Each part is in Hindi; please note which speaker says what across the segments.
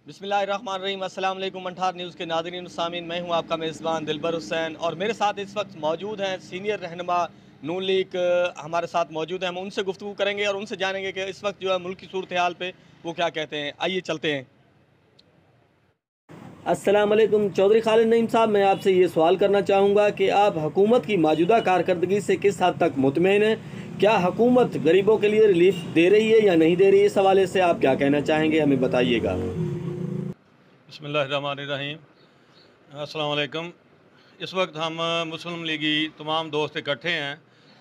Speaker 1: बिस्मिल्लाहिर्रहमानिर्रहीम। अस्सलाम वालेकुम। मंठार न्यूज़ के नाज़रीन सामीन, मैं हूं आपका मेज़बान दिलबर हुसैन और मेरे साथ इस वक्त मौजूद हैं सीनियर रहनुमा नून लीग हमारे साथ मौजूद हैं। हम उनसे गुफ्तगू करेंगे और उनसे जानेंगे कि इस वक्त जो है मुल्क की सूरत हाल पे वो क्या कहते हैं। आइए चलते हैं। अस्सलाम वालेकुम चौधरी खालिद नईम साहब, मैं आपसे ये सवाल करना चाहूँगा कि आप हुकूमत की मौजूदा कारकर्दगी से किस हद तक मुतमईन हैं? क्या हुकूमत गरीबों के लिए रिलीफ दे रही है या नहीं दे रही है? इस हवाले से आप क्या कहना चाहेंगे, हमें बताइएगा।
Speaker 2: बिस्मिल्लाहिर्रहमानिर्रहीम। अस्सलाम वालेकुम। इस वक्त हम मुस्लिम लीगी तमाम दोस्त इकट्ठे हैं।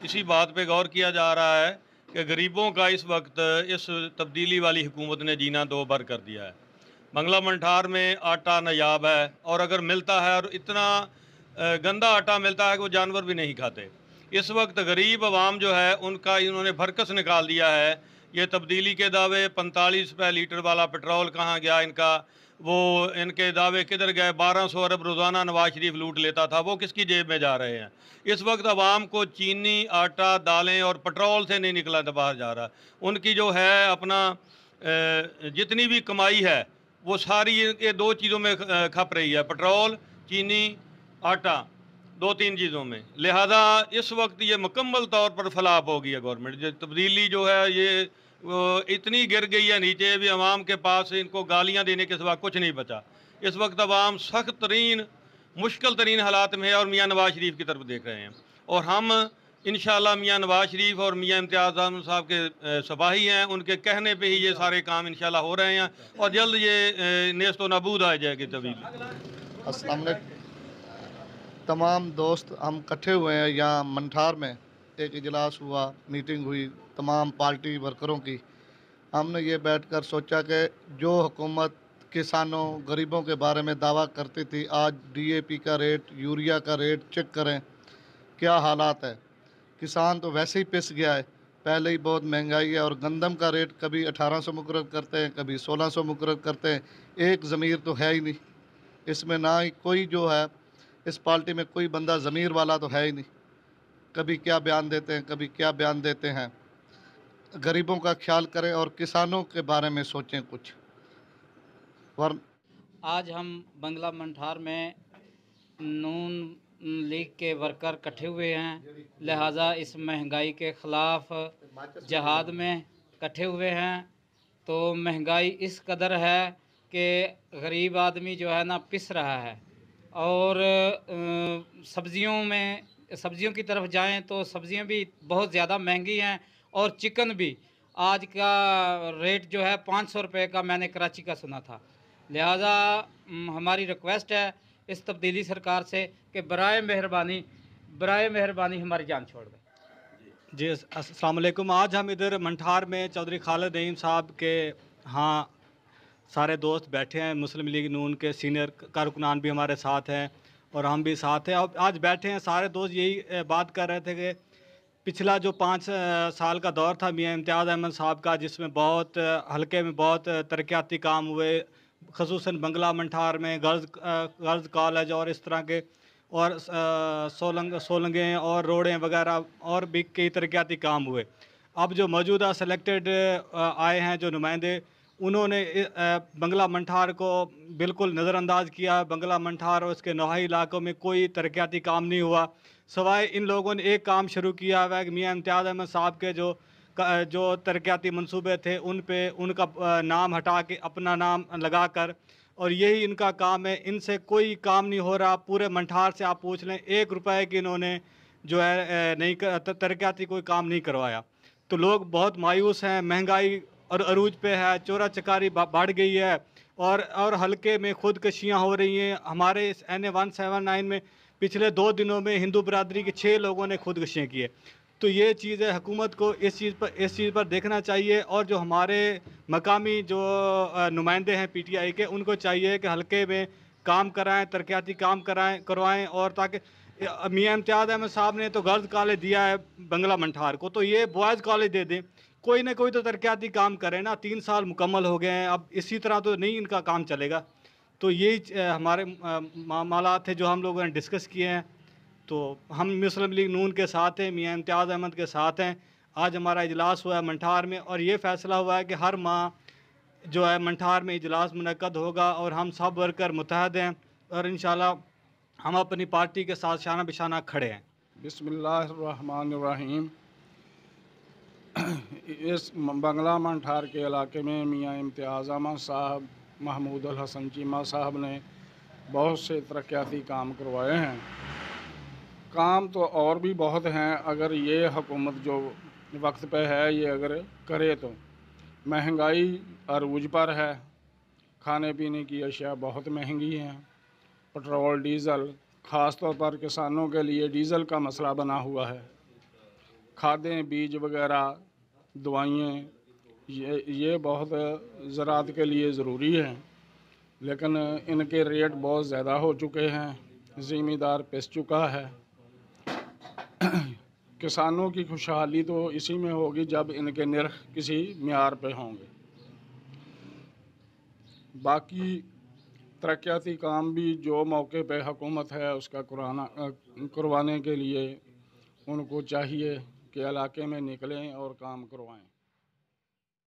Speaker 2: इसी बात पे गौर किया जा रहा है कि गरीबों का इस वक्त इस तब्दीली वाली हुकूमत ने जीना दो बर कर दिया है। बंगला मंठार में आटा नायाब है और अगर मिलता है और इतना गंदा आटा मिलता है कि वो जानवर भी नहीं खाते। इस वक्त गरीब आवाम जो है उनका इन्होंने भरकस निकाल दिया है। ये तब्दीली के दावे 45 रुपये लीटर वाला पेट्रोल कहाँ गया इनका, वो इनके दावे किधर गए। 1200 अरब रोज़ाना नवाज शरीफ लूट लेता था, वो किसकी जेब में जा रहे हैं। इस वक्त आवाम को चीनी, आटा, दालें और पेट्रोल से नहीं निकला बाहर जा रहा। उनकी जो है अपना जितनी भी कमाई है वो सारी ये दो चीज़ों में खप रही है, पेट्रोल, चीनी, आटा, दो तीन चीज़ों में। लिहाजा इस वक्त ये मुकम्मल तौर पर फलाप हो गई है गवर्नमेंट। जो तब्दीली जो है ये इतनी गिर गई है नीचे, भी आवाम के पास इनको गालियां देने के सिवा कुछ नहीं बचा। इस वक्त आवाम सख्त तरीन मुश्किल तरीन हालात में है और मियाँ नवाज शरीफ की तरफ देख रहे हैं। और हम इंशाअल्लाह मियाँ नवाज शरीफ और मियाँ इम्तियाज़ आज़म साहब के सपाही हैं, उनके कहने पे ही ये सारे काम इंशाअल्लाह हो रहे हैं और जल्द ये नेस्त व नाबूद आ जाएगी तब्दीली।
Speaker 3: अस्सलाम वालेकुम। तमाम दोस्त हम इकट्ठे हुए हैं यहाँ मंठार में। एक इजलास हुआ, मीटिंग हुई तमाम पार्टी वर्करों की। हमने ये बैठकर सोचा कि जो हुकूमत किसानों गरीबों के बारे में दावा करती थी, आज डीएपी का रेट, यूरिया का रेट चेक करें क्या हालात है। किसान तो वैसे ही पिस गया है, पहले ही बहुत महंगाई है। और गंदम का रेट कभी 1800 मुकर्रर करते हैं, कभी 1600 मुकर्रर करते हैं। एक ज़मीर तो है ही नहीं इसमें, ना ही कोई जो है इस पार्टी में कोई बंदा ज़मीर वाला तो है ही नहीं। कभी क्या बयान देते हैं, कभी क्या बयान देते हैं। गरीबों का ख्याल करें और किसानों के बारे में सोचें कुछ। वर
Speaker 4: आज हम बंगला मंठार में नून लीग के वर्कर इकट्ठे हुए हैं, लिहाजा इस महंगाई के ख़िलाफ़ जहाद में इकट्ठे हुए हैं। तो महंगाई इस कदर है कि गरीब आदमी जो है ना पिस रहा है। और सब्ज़ियों की तरफ जाएं तो सब्ज़ियां भी बहुत ज़्यादा महंगी हैं और चिकन भी आज का रेट जो है 500 रुपये का मैंने कराची का सुना था। लिहाजा हमारी रिक्वेस्ट है इस तब्दीली सरकार से कि बराए मेहरबानी हमारी जान छोड़ दें।
Speaker 1: जी अस्सलाम वालेकुम। आज हम इधर मंठार में चौधरी खालिद नईम साहब के हाँ सारे दोस्त बैठे हैं। मुस्लिम लीग नून के सीनियर कारकुनान भी हमारे साथ हैं और हम भी साथ हैं। अब आज बैठे हैं सारे दोस्त, यही बात कर रहे थे कि पिछला जो 5 साल का दौर था मियाँ इम्तियाज़ अहमद साहब का, जिसमें बहुत हल्के में बहुत तरक्याती काम हुए, ख़ुसूसन बंगला मंठार में गर्ल्स कॉलेज और इस तरह के और सोलंगें और रोडें वगैरह और भी कई तरक्याती काम हुए। अब जो मौजूदा सेलेक्टेड आए हैं जो नुमाइंदे, उन्होंने बंगला मंठार को बिल्कुल नज़रअंदाज किया। बंगला मंठार और उसके नवाही इलाकों में कोई तरक्याती काम नहीं हुआ, सवाए इन लोगों ने एक काम शुरू किया हुआ है कि मियाँ इम्तियाज़ अहमद साहब के जो तरक्याती मंसूबे थे उन पे उनका नाम हटा के अपना नाम लगा कर, और यही इनका काम है। इनसे कोई काम नहीं हो रहा। पूरे मंठार से आप पूछ लें, 1 रुपए की इन्होंने जो है नहीं तरक्याती कोई काम नहीं करवाया। तो लोग बहुत मायूस हैं। महंगाई और अरूज पे है, चोरा चकारी बढ़ गई है और हल्के में खुदकशियाँ हो रही हैं। हमारे इस NA 179 में पिछले 2 दिनों में हिंदू बरादरी के 6 लोगों ने खुदकशियाँ की है। तो ये चीज़ है, हुकूमत को इस चीज़ पर देखना चाहिए। और जो हमारे मकामी जो नुमाइंदे हैं PTI के, उनको चाहिए कि हल्के में काम कराएं, तरक्याती काम करवाएं। और ताकि मियाँ इम्तियाज़ अहमद साहब ने तो गर्ल्स कॉलेज दिया है बंगला मंठार को, तो ये बॉयज़ कॉलेज दे दें। कोई ना कोई तो तरक्याती काम करें ना। 3 साल मुकम्मल हो गए हैं, अब इसी तरह तो नहीं इनका काम चलेगा। तो यही हमारे मामलात थे जो हम लोगों ने डिस्कस किए हैं। तो हम मुस्लिम लीग नून के साथ हैं, मियाँ इम्तियाज़ अहमद के साथ हैं। आज हमारा इजलास हुआ है मंठार में और ये फ़ैसला हुआ है कि हर माह जो है मंठार में इजलास मुनक्कद होगा और हम सब वर्कर मुतहद हैं और इंशाल्लाह हम अपनी पार्टी के साथ शाना बिशाना खड़े हैं।
Speaker 5: बिस्मिल्लाहिर्रहमानिर्रहीम। इस बंगला मंठार के इलाके में मियाँ इम्तियाज़ अहमद साहब, महमूद अल हसन चीमा साहब ने बहुत से तरक्याती काम करवाए हैं। काम तो और भी बहुत हैं, अगर ये हुकूमत जो वक्त पे है ये अगर करे तो। महंगाई अरूज पर है, खाने पीने की अशिया बहुत महंगी हैं, पेट्रोल डीज़ल ख़ास तौर पर किसानों के लिए डीज़ल का मसला बना हुआ है। खादें, बीज वगैरह, दवाइयाँ ये बहुत ज़राअत के लिए ज़रूरी हैं, लेकिन इनके रेट बहुत ज़्यादा हो चुके हैं, ज़मींदार पिस चुका है। किसानों की खुशहाली तो इसी में होगी जब इनके निर्ख किसी मियार पे होंगे। बाकी तरक्याती काम भी जो मौके पे हुकूमत है उसका करवाने के लिए उनको चाहिए कि इलाके में निकलें और काम करवाएं।